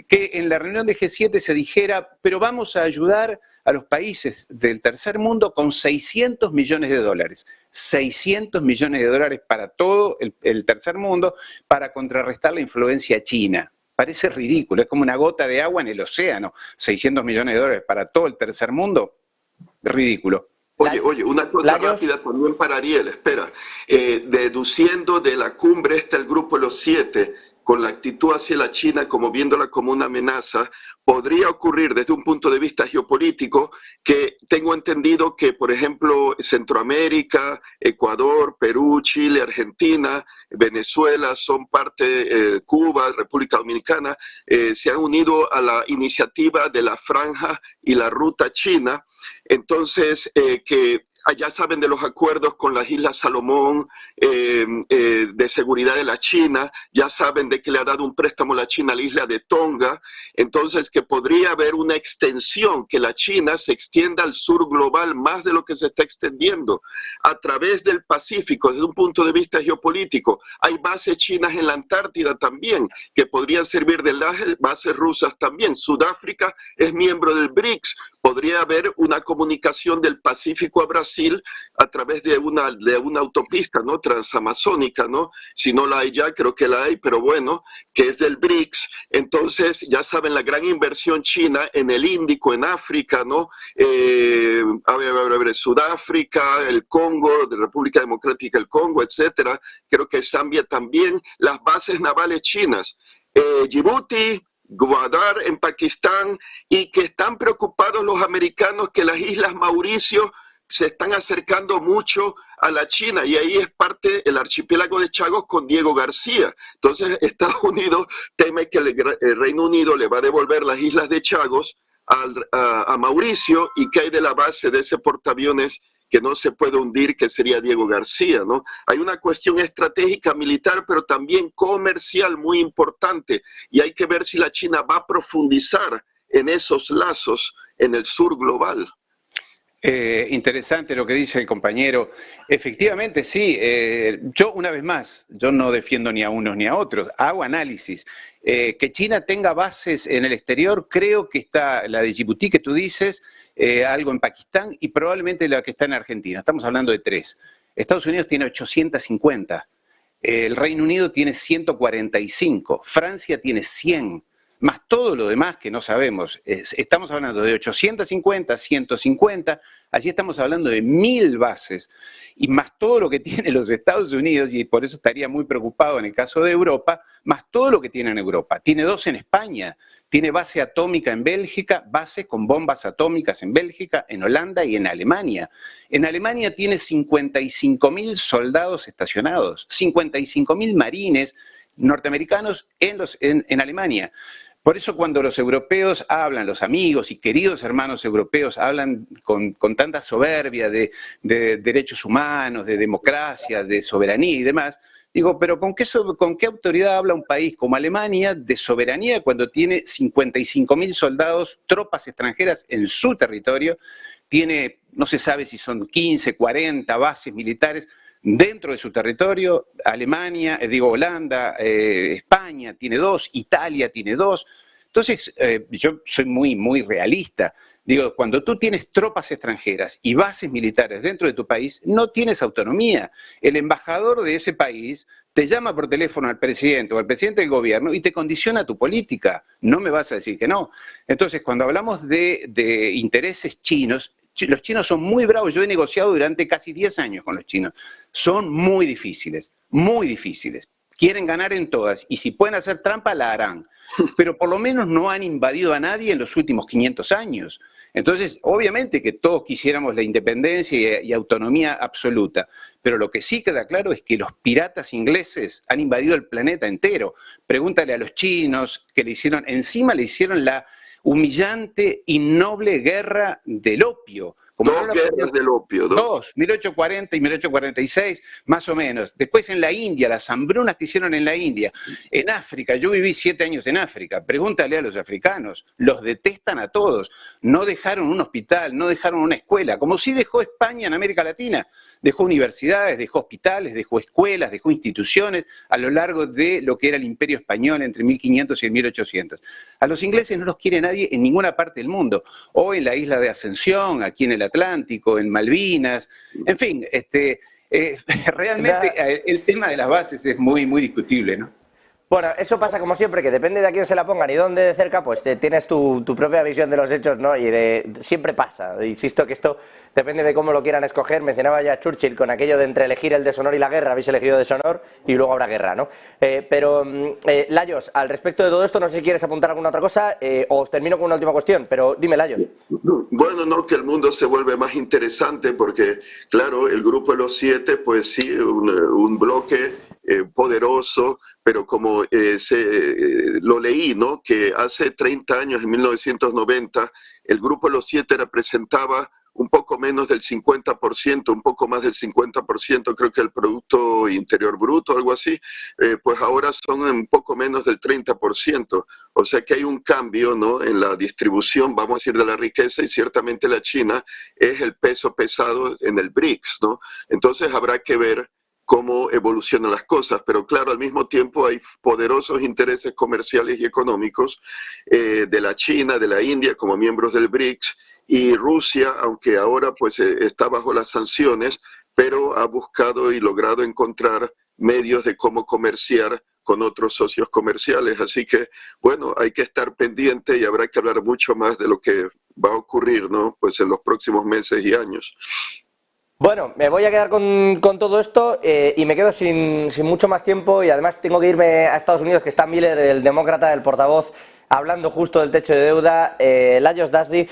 que en la reunión de G7 se dijera, pero vamos a ayudar a los países del tercer mundo con $600 millones. 600 millones de dólares para todo el tercer mundo para contrarrestar la influencia china. Parece ridículo, es como una gota de agua en el océano. 600 millones de dólares para todo el tercer mundo, ridículo. Oye, una cosa rápida también para Ariel, espera. Deduciendo de la cumbre el grupo de los 7, con la actitud hacia la China como viéndola como una amenaza, podría ocurrir desde un punto de vista geopolítico que tengo entendido que, por ejemplo, Centroamérica, Ecuador, Perú, Chile, Argentina, Venezuela son parte, Cuba, República Dominicana, se han unido a la iniciativa de la Franja y la Ruta China. Entonces, que allá saben de los acuerdos con las Islas Salomón de seguridad de la China, ya saben de que le ha dado un préstamo la China a la isla de Tonga, entonces que podría haber una extensión, que la China se extienda al sur global más de lo que se está extendiendo a través del Pacífico desde un punto de vista geopolítico. Hay bases chinas en la Antártida también, que podrían servir de bases rusas también. Sudáfrica es miembro del BRICS. Podría haber una comunicación del Pacífico a Brasil a través de una autopista, ¿no?, transamazónica, ¿no? Si no la hay ya, creo que la hay, pero bueno, que es del BRICS. Entonces, ya saben, la gran inversión china en el Índico, en África, ¿no? Sudáfrica, el Congo, de República Democrática del Congo, etcétera. Creo que Zambia también, las bases navales chinas. Djibouti, Gwadar en Pakistán, y que están preocupados los americanos que las Islas Mauricio se están acercando mucho a la China, y ahí es parte el archipiélago de Chagos con Diego García. Entonces Estados Unidos teme que el Reino Unido le va a devolver las islas de Chagos a Mauricio, y que hay de la base de ese portaaviones que no se puede hundir, que sería Diego García, ¿no? Hay una cuestión estratégica militar, pero también comercial muy importante, y hay que ver si la China va a profundizar en esos lazos en el sur global. Interesante lo que dice el compañero. Efectivamente, sí. Yo, una vez más, yo no defiendo ni a unos ni a otros. Hago análisis. Que China tenga bases en el exterior, creo que está la de Djibouti, que tú dices, algo en Pakistán y probablemente la que está en Argentina. Estamos hablando de 3. Estados Unidos tiene 850. El Reino Unido tiene 145. Francia tiene 100. Más todo lo demás que no sabemos. Estamos hablando de 850, 150, allí estamos hablando de 1000 bases, y más todo lo que tiene los Estados Unidos, y por eso estaría muy preocupado en el caso de Europa, más todo lo que tiene en Europa. Tiene 2 en España, tiene base atómica en Bélgica, base con bombas atómicas en Bélgica, en Holanda y en Alemania. En Alemania tiene 55.000 soldados estacionados, 55.000 marines norteamericanos en Alemania. Por eso cuando los europeos hablan, los amigos y queridos hermanos europeos hablan con tanta soberbia de derechos humanos, de democracia, de soberanía y demás, digo, pero ¿con qué autoridad habla un país como Alemania de soberanía cuando tiene 55.000 soldados, tropas extranjeras en su territorio? Tiene, no se sabe si son 15, 40 bases militares dentro de su territorio. Alemania, Holanda, España tiene 2, Italia tiene 2. Entonces, yo soy muy realista. Digo, cuando tú tienes tropas extranjeras y bases militares dentro de tu país, no tienes autonomía. El embajador de ese país te llama por teléfono al presidente o al presidente del gobierno y te condiciona tu política. No me vas a decir que no. Entonces, cuando hablamos de intereses chinos, los chinos son muy bravos. Yo he negociado durante casi 10 años con los chinos. Son muy difíciles, muy difíciles. quieren ganar en todas, y si pueden hacer trampa, la harán. Pero por lo menos no han invadido a nadie en los últimos 500 años. Entonces, obviamente que todos quisiéramos la independencia y autonomía absoluta, pero lo que sí queda claro es que los piratas ingleses han invadido el planeta entero. Pregúntale a los chinos que encima le hicieron la humillante y noble guerra del opio. Dos guerras del opio. Dos, 1840 y 1846, más o menos. Después en la India, las hambrunas que hicieron en la India. En África, yo viví 7 años en África. Pregúntale a los africanos. Los detestan a todos. No dejaron un hospital, no dejaron una escuela, como sí dejó España en América Latina. Dejó universidades, dejó hospitales, dejó escuelas, dejó instituciones a lo largo de lo que era el Imperio Español entre 1500 y el 1800. A los ingleses no los quiere nadie en ninguna parte del mundo. O en la isla de Ascensión, aquí en el Atlántico, en Malvinas, en fin, realmente el tema de las bases es muy, muy discutible, ¿no? Bueno, eso pasa como siempre, que depende de a quién se la pongan y dónde de cerca, pues tienes tu propia visión de los hechos, ¿no? Y siempre pasa. Insisto que esto depende de cómo lo quieran escoger. Mencionaba ya Churchill con aquello de entre elegir el deshonor y la guerra, habéis elegido deshonor y luego habrá guerra, ¿no? Pero, Lajos, al respecto de todo esto, no sé si quieres apuntar alguna otra cosa o os termino con una última cuestión, pero dime, Lajos. Bueno, no, que el mundo se vuelve más interesante porque, claro, el grupo de los 7, pues sí, un bloque poderoso, pero como lo leí, ¿no? Que hace 30 años, en 1990, el grupo de los 7 representaba un poco menos del 50%, un poco más del 50%, creo que el Producto Interior Bruto, algo así, pues ahora son un poco menos del 30%. O sea que hay un cambio, ¿no? En la distribución, vamos a decir, de la riqueza, y ciertamente la China es el peso pesado en el BRICS, ¿no? Entonces habrá que ver cómo evolucionan las cosas, pero claro, al mismo tiempo hay poderosos intereses comerciales y económicos de la China, de la India, como miembros del BRICS, y Rusia, aunque ahora pues está bajo las sanciones, pero ha buscado y logrado encontrar medios de cómo comerciar con otros socios comerciales, así que bueno, hay que estar pendiente y habrá que hablar mucho más de lo que va a ocurrir, ¿no? Pues en los próximos meses y años. Bueno, me voy a quedar con todo esto y me quedo sin mucho más tiempo y además tengo que irme a Estados Unidos, que está Miller, el demócrata, el portavoz, hablando justo del techo de deuda. Lajos Dazdi,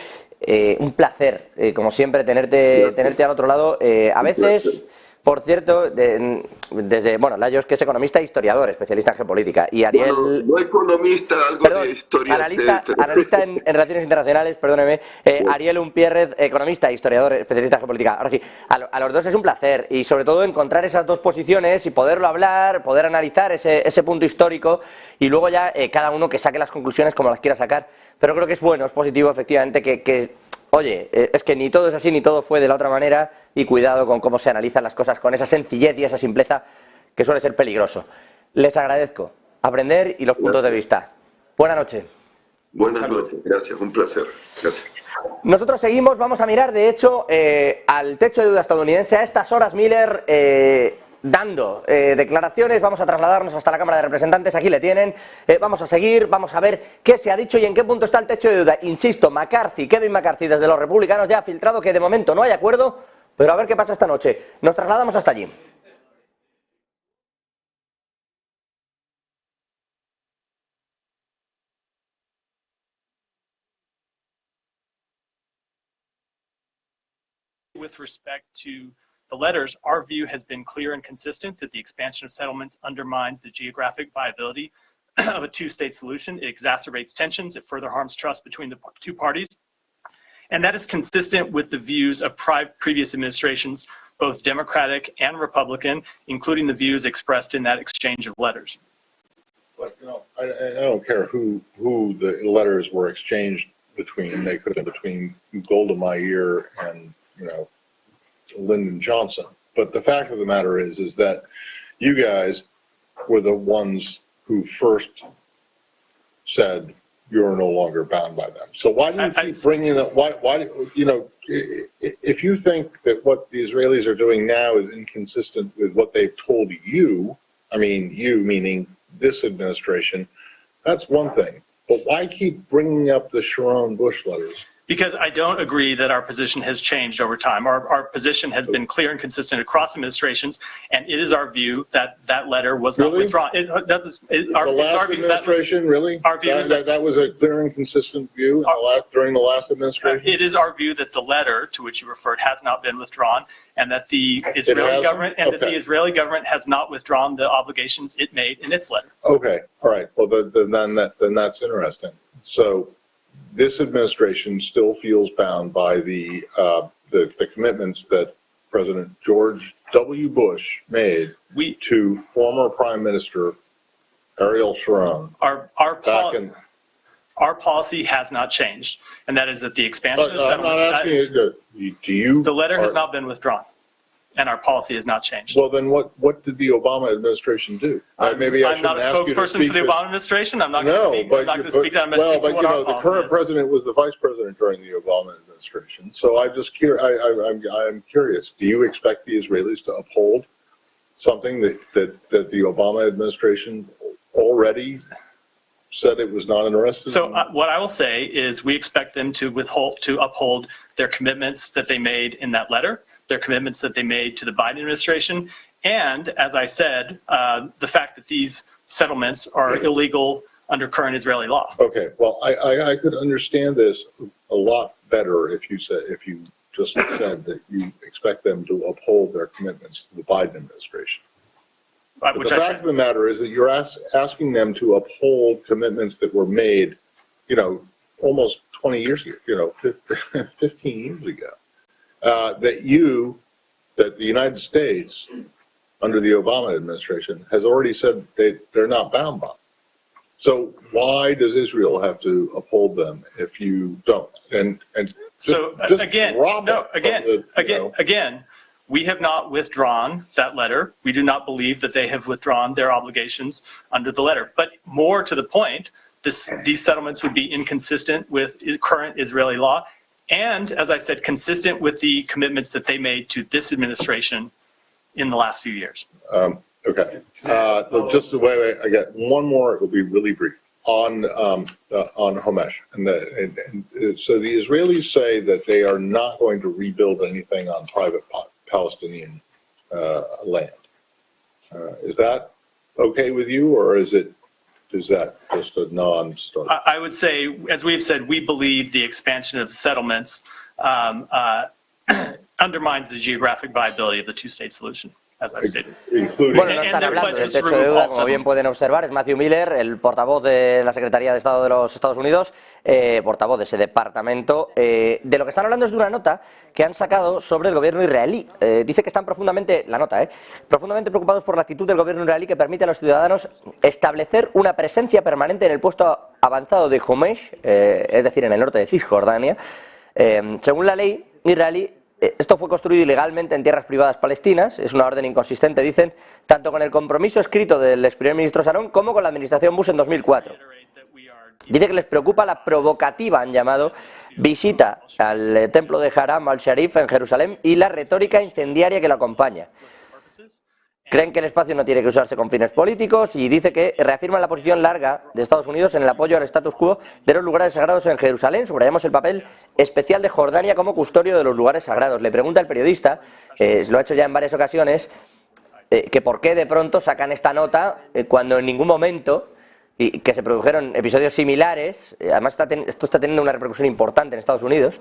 un placer, como siempre, tenerte al otro lado. A veces, por cierto, bueno, Lajos, que es economista e historiador, especialista en geopolítica, y Ariel... Bueno, no economista, algo perdón, de historia. Analista en relaciones internacionales, perdóneme. Ariel Unpierrez, economista e historiador, especialista en geopolítica. Ahora sí, a los dos es un placer, y sobre todo encontrar esas dos posiciones y poderlo hablar, poder analizar ese punto histórico, y luego ya cada uno que saque las conclusiones como las quiera sacar. Pero creo que es bueno, es positivo, efectivamente, oye, es que ni todo es así, ni todo fue de la otra manera, y cuidado con cómo se analizan las cosas, con esa sencillez y esa simpleza que suele ser peligroso. Les agradezco aprender y los puntos de vista. Buenas noches. Buenas noches, gracias, un placer. Gracias. Nosotros seguimos, vamos a mirar, de hecho, al techo de deuda estadounidense. A estas horas, Miller dando declaraciones. Vamos a trasladarnos hasta la Cámara de Representantes, aquí le tienen. Vamos a seguir, vamos a ver qué se ha dicho y en qué punto está el techo de deuda. Insisto, Kevin McCarthy desde los republicanos ya ha filtrado que de momento no hay acuerdo, pero a ver qué pasa esta noche. Nos trasladamos hasta allí. With respect to the letters, our view has been clear and consistent that the expansion of settlements undermines the geographic viability of a two-state solution. It exacerbates tensions. It further harms trust between the two parties. And that is consistent with the views of previous administrations, both Democratic and Republican, including the views expressed in that exchange of letters. But, you know, I don't care who the letters were exchanged between. They could have been between Golda Meir and, you know, Lyndon Johnson. But the fact of the matter is that you guys were the ones who first said you're no longer bound by them. So why do you keep bringing up? Why you know? If you think that what the Israelis are doing now is inconsistent with what they've told you, I mean you meaning this administration, that's one thing. But why keep bringing up the Sharon Bush letters? Because I don't agree that our position has changed over time. Our position has been clear and consistent across administrations, and it is our view that that letter was not Really? withdrawn. The last administration, really? Our view is That was a clear and consistent view during the last administration? It is our view that the letter to which you referred has not been withdrawn, and that the Israeli government has not withdrawn the obligations it made in its letter. Okay, all right. Well, then that's interesting. So this administration still feels bound by the commitments that President George W. Bush made to former Prime Minister Ariel Sharon. Our policy has not changed, and that is that the expansion of settlements. I'm not asking you, do you? The letter has not been withdrawn, and our policy has not changed. Well, then what did the Obama administration do? Maybe I I'm not a spokesperson for the Obama administration. I'm not going to speak that. The current president was the vice president during the Obama administration. So I'm just I'm curious. Do you expect the Israelis to uphold something that the Obama administration already said it was not interested in? So what I will say is we expect them to uphold their commitments that they made in that letter, their commitments that they made to the Biden administration, and, as I said, the fact that these settlements are illegal under current Israeli law. Okay, well, I could understand this a lot better if you just said that you expect them to uphold their commitments to the Biden administration. But the fact of the matter is that you're asking them to uphold commitments that were made, almost 20 years ago, 15 years ago, that the United States, under the Obama administration, has already said they're not bound by. So why does Israel have to uphold them if you don't? Again, we have not withdrawn that letter. We do not believe that they have withdrawn their obligations under the letter. But more to the point, these settlements would be inconsistent with current Israeli law, and, as I said, consistent with the commitments that they made to this administration in the last few years. Okay. Just wait. I got one more. It will be really brief on Homesh. So the Israelis say that they are not going to rebuild anything on private Palestinian land. Is that okay with you, or is that just a non-starter? I would say, as we've said, we believe the expansion of settlements undermines the geographic viability of the two-state solution, as I've stated. Bueno, no están hablando del techo de deuda, como bien pueden observar, es Matthew Miller, el portavoz de la Secretaría de Estado de los Estados Unidos, portavoz de ese departamento. De lo que están hablando es de una nota que han sacado sobre el gobierno israelí. Dice que están profundamente preocupados por la actitud del gobierno israelí que permite a los ciudadanos establecer una presencia permanente en el puesto avanzado de Homesh, es decir, en el norte de Cisjordania. Según la ley israelí, esto fue construido ilegalmente en tierras privadas palestinas, es una orden inconsistente, dicen, tanto con el compromiso escrito del ex primer ministro Sharon como con la administración Bush en 2004. Dice que les preocupa la provocativa, han llamado, visita al templo de Haram al-Sharif en Jerusalén y la retórica incendiaria que lo acompaña. Creen que el espacio no tiene que usarse con fines políticos y dice que reafirman la posición larga de Estados Unidos en el apoyo al status quo de los lugares sagrados en Jerusalén. Subrayamos el papel especial de Jordania como custodio de los lugares sagrados. Le pregunta el periodista, lo ha hecho ya en varias ocasiones, que por qué de pronto sacan esta nota cuando en ningún momento, y que se produjeron episodios similares, además esto está teniendo una repercusión importante en Estados Unidos,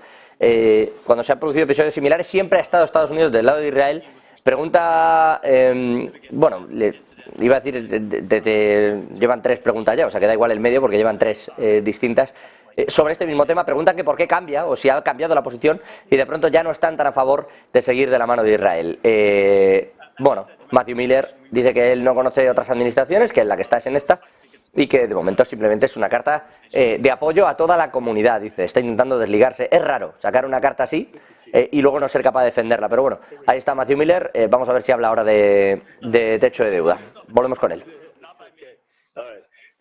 cuando se han producido episodios similares siempre ha estado Estados Unidos del lado de Israel. Pregunta, iba a decir, llevan tres preguntas ya, o sea que da igual el medio porque llevan tres distintas, sobre este mismo tema. Preguntan que por qué cambia, o si ha cambiado la posición y de pronto ya no están tan a favor de seguir de la mano de Israel. Matthew Miller dice que él no conoce otras administraciones, que la que está es en esta, y que de momento simplemente es una carta de apoyo a toda la comunidad, dice, está intentando desligarse. Es raro sacar una carta así y luego no ser capaz de defenderla, pero bueno, ahí está Matthew Miller, vamos a ver si habla ahora de techo de deuda. Volvemos con él.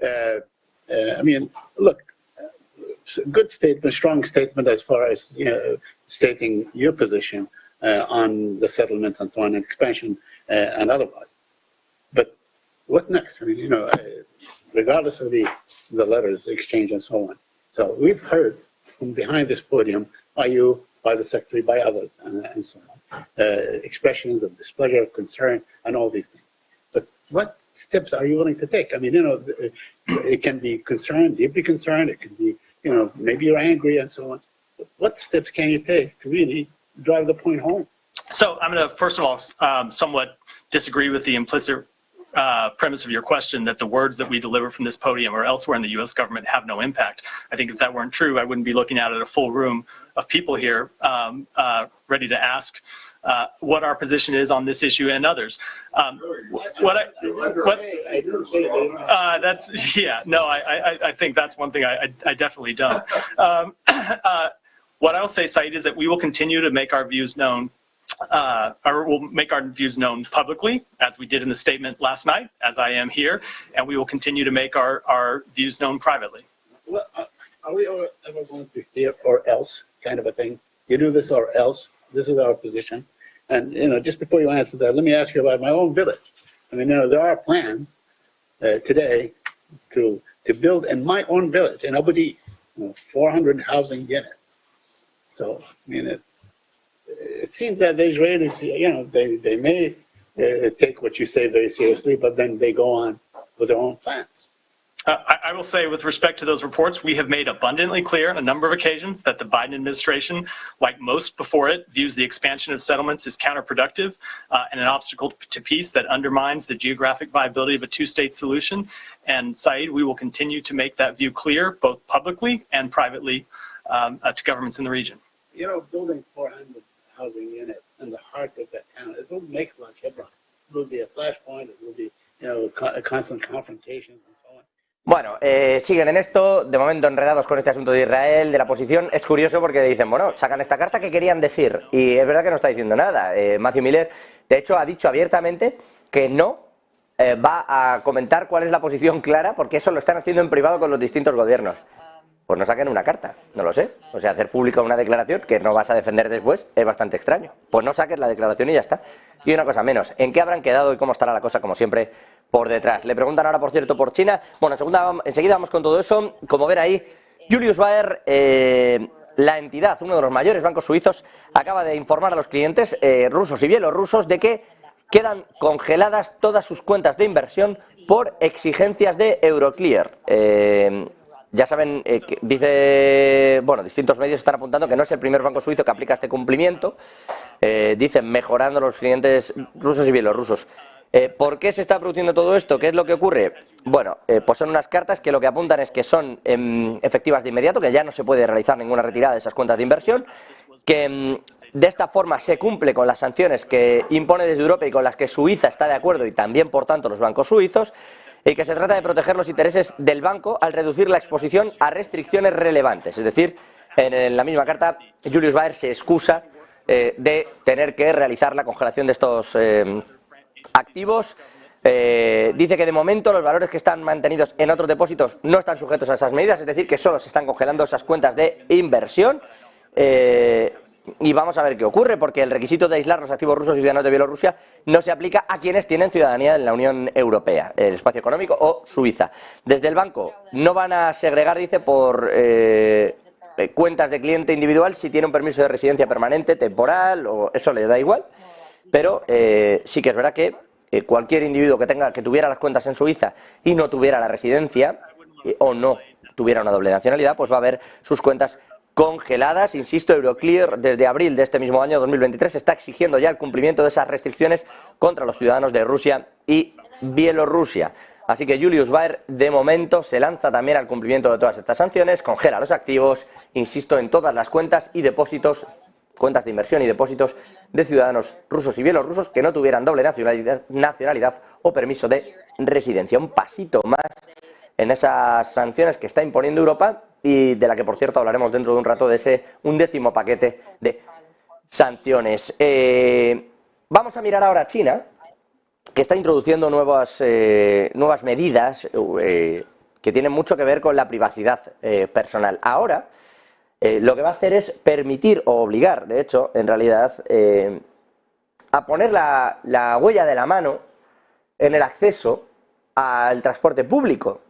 I mean, look, good statement, strong statement as far as stating your position on the settlement and so on, and expansion and otherwise. But what next? I mean, regardless of the letters, the exchange, and so on. So we've heard from behind this podium by you, by the Secretary, by others, and so on. Expressions of displeasure, concern, and all these things. But what steps are you willing to take? I mean, it can be concerned, deeply concerned, it can be, maybe you're angry and so on. But what steps can you take to really drive the point home? So I'm going to, first of all, somewhat disagree with the implicit premise of your question that the words that we deliver from this podium or elsewhere in the U.S. government have no impact. I think if that weren't true, I wouldn't be looking out at a full room of people here ready to ask what our position is on this issue and others. I think that's one thing I definitely don't. What I'll say, Saeed, is that we will continue to make our views known or we'll make our views known publicly, as we did in the statement last night, as I am here, and we will continue to make our views known privately. Well, are we ever going to hear or else kind of a thing? You do this or else. This is our position. And, just before you answer that, let me ask you about my own village. I mean, there are plans today to build in my own village, in Abu Dis, 400 housing units. So, I mean, it seems that the Israelis, they may take what you say very seriously, but then they go on with their own plans. I will say, with respect to those reports, we have made abundantly clear on a number of occasions that the Biden administration, like most before it, views the expansion of settlements as counterproductive and an obstacle to peace that undermines the geographic viability of a two-state solution. And Saeed, we will continue to make that view clear, both publicly and privately, to governments in the region. Building 400 housing units in the heart of that town, it will make like Hebron. It will be a flashpoint, it will be, a constant confrontations and so on. Bueno, siguen en esto, de momento enredados con este asunto de Israel, de la posición. Es curioso porque dicen, bueno, sacan esta carta que querían decir, y es verdad que no está diciendo nada. Matthew Miller, de hecho, ha dicho abiertamente que no va a comentar cuál es la posición clara, porque eso lo están haciendo en privado con los distintos gobiernos. Pues no saquen una carta, no lo sé. O sea, hacer pública una declaración que no vas a defender después es bastante extraño. Pues no saques la declaración y ya está. Y una cosa menos, ¿en qué habrán quedado y cómo estará la cosa, como siempre, por detrás? Le preguntan ahora, por cierto, por China. Bueno, enseguida vamos con todo eso. Como ven ahí, Julius Baer, la entidad, uno de los mayores bancos suizos, acaba de informar a los clientes rusos y bielorrusos de que quedan congeladas todas sus cuentas de inversión por exigencias de Euroclear. Ya saben, distintos medios están apuntando que no es el primer banco suizo que aplica este cumplimiento, dicen mejorando los clientes rusos y bielorrusos. ¿Por qué se está produciendo todo esto? ¿Qué es lo que ocurre? Bueno, pues son unas cartas que lo que apuntan es que son efectivas de inmediato, que ya no se puede realizar ninguna retirada de esas cuentas de inversión, que de esta forma se cumple con las sanciones que impone desde Europa y con las que Suiza está de acuerdo y también, por tanto, los bancos suizos, y que se trata de proteger los intereses del banco al reducir la exposición a restricciones relevantes. Es decir, en la misma carta, Julius Baer se excusa de tener que realizar la congelación de estos activos. Dice que de momento los valores que están mantenidos en otros depósitos no están sujetos a esas medidas, es decir, que solo se están congelando esas cuentas de inversión. Y vamos a ver qué ocurre, porque el requisito de aislar los activos rusos y ciudadanos de Bielorrusia no se aplica a quienes tienen ciudadanía en la Unión Europea, el espacio económico o Suiza. Desde el banco no van a segregar, dice, por cuentas de cliente individual si tiene un permiso de residencia permanente, temporal, o eso le da igual, pero sí que es verdad que cualquier individuo que tuviera las cuentas en Suiza y no tuviera la residencia o no tuviera una doble nacionalidad, pues va a ver sus cuentas congeladas. Insisto, Euroclear desde abril de este mismo año 2023 está exigiendo ya el cumplimiento de esas restricciones contra los ciudadanos de Rusia y Bielorrusia. Así que Julius Baer de momento se lanza también al cumplimiento de todas estas sanciones, congela los activos, insisto, en todas las cuentas y depósitos, cuentas de inversión y depósitos de ciudadanos rusos y bielorrusos que no tuvieran doble nacionalidad o permiso de residencia. Un pasito más en esas sanciones que está imponiendo Europa y de la que, por cierto, hablaremos dentro de un rato de ese 11º paquete de sanciones. Vamos a mirar ahora a China, que está introduciendo nuevas medidas que tienen mucho que ver con la privacidad personal. Ahora, lo que va a hacer es permitir o obligar, de hecho, en realidad, a poner la huella de la mano en el acceso al transporte público.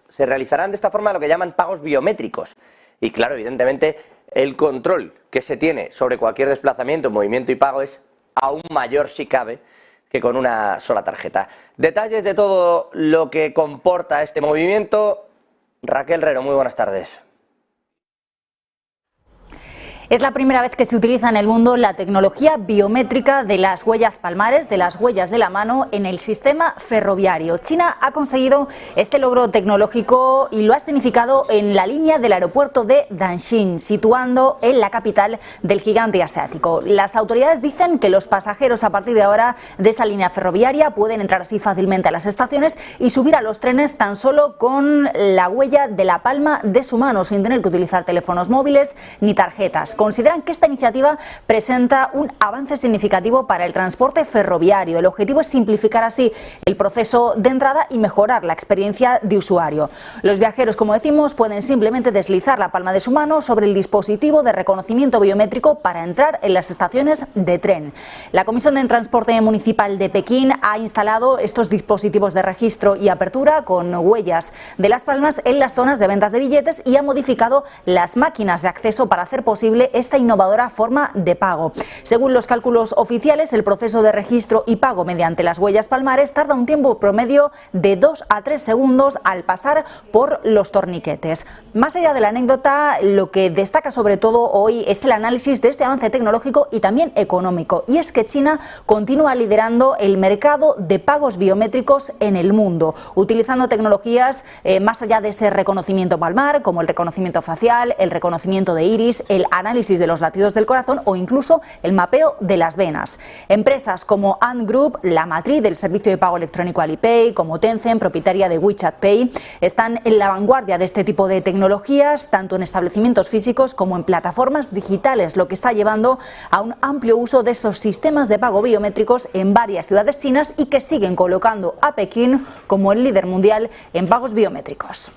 Se realizarán de esta forma lo que llaman pagos biométricos. Y claro, evidentemente, el control que se tiene sobre cualquier desplazamiento, movimiento y pago es aún mayor, si cabe, que con una sola tarjeta. Detalles de todo lo que comporta este movimiento. Raquel Rero, muy buenas tardes. Es la primera vez que se utiliza en el mundo la tecnología biométrica de las huellas palmares, de las huellas de la mano, en el sistema ferroviario. China ha conseguido este logro tecnológico y lo ha escenificado en la línea del aeropuerto de Daxing, situando en la capital del gigante asiático. Las autoridades dicen que los pasajeros a partir de ahora de esa línea ferroviaria pueden entrar así fácilmente a las estaciones y subir a los trenes tan solo con la huella de la palma de su mano, sin tener que utilizar teléfonos móviles ni tarjetas. Consideran que esta iniciativa presenta un avance significativo para el transporte ferroviario. El objetivo es simplificar así el proceso de entrada y mejorar la experiencia de usuario. Los viajeros, como decimos, pueden simplemente deslizar la palma de su mano sobre el dispositivo de reconocimiento biométrico para entrar en las estaciones de tren. La Comisión de Transporte Municipal de Pekín ha instalado estos dispositivos de registro y apertura con huellas de las palmas en las zonas de ventas de billetes y ha modificado las máquinas de acceso para hacer posible esta innovadora forma de pago. Según los cálculos oficiales, el proceso de registro y pago mediante las huellas palmares tarda un tiempo promedio de 2 a 3 segundos al pasar por los torniquetes. Más allá de la anécdota, lo que destaca sobre todo hoy es el análisis de este avance tecnológico y también económico, y es que China continúa liderando el mercado de pagos biométricos en el mundo, utilizando tecnologías más allá de ese reconocimiento palmar, como el reconocimiento facial, el reconocimiento de iris, el análisis de los latidos del corazón o incluso el mapeo de las venas. Empresas como Ant Group, la matriz del servicio de pago electrónico Alipay, como Tencent, propietaria de WeChat Pay, están en la vanguardia de este tipo de tecnologías, tanto en establecimientos físicos como en plataformas digitales, lo que está llevando a un amplio uso de estos sistemas de pago biométricos en varias ciudades chinas y que siguen colocando a Pekín como el líder mundial en pagos biométricos.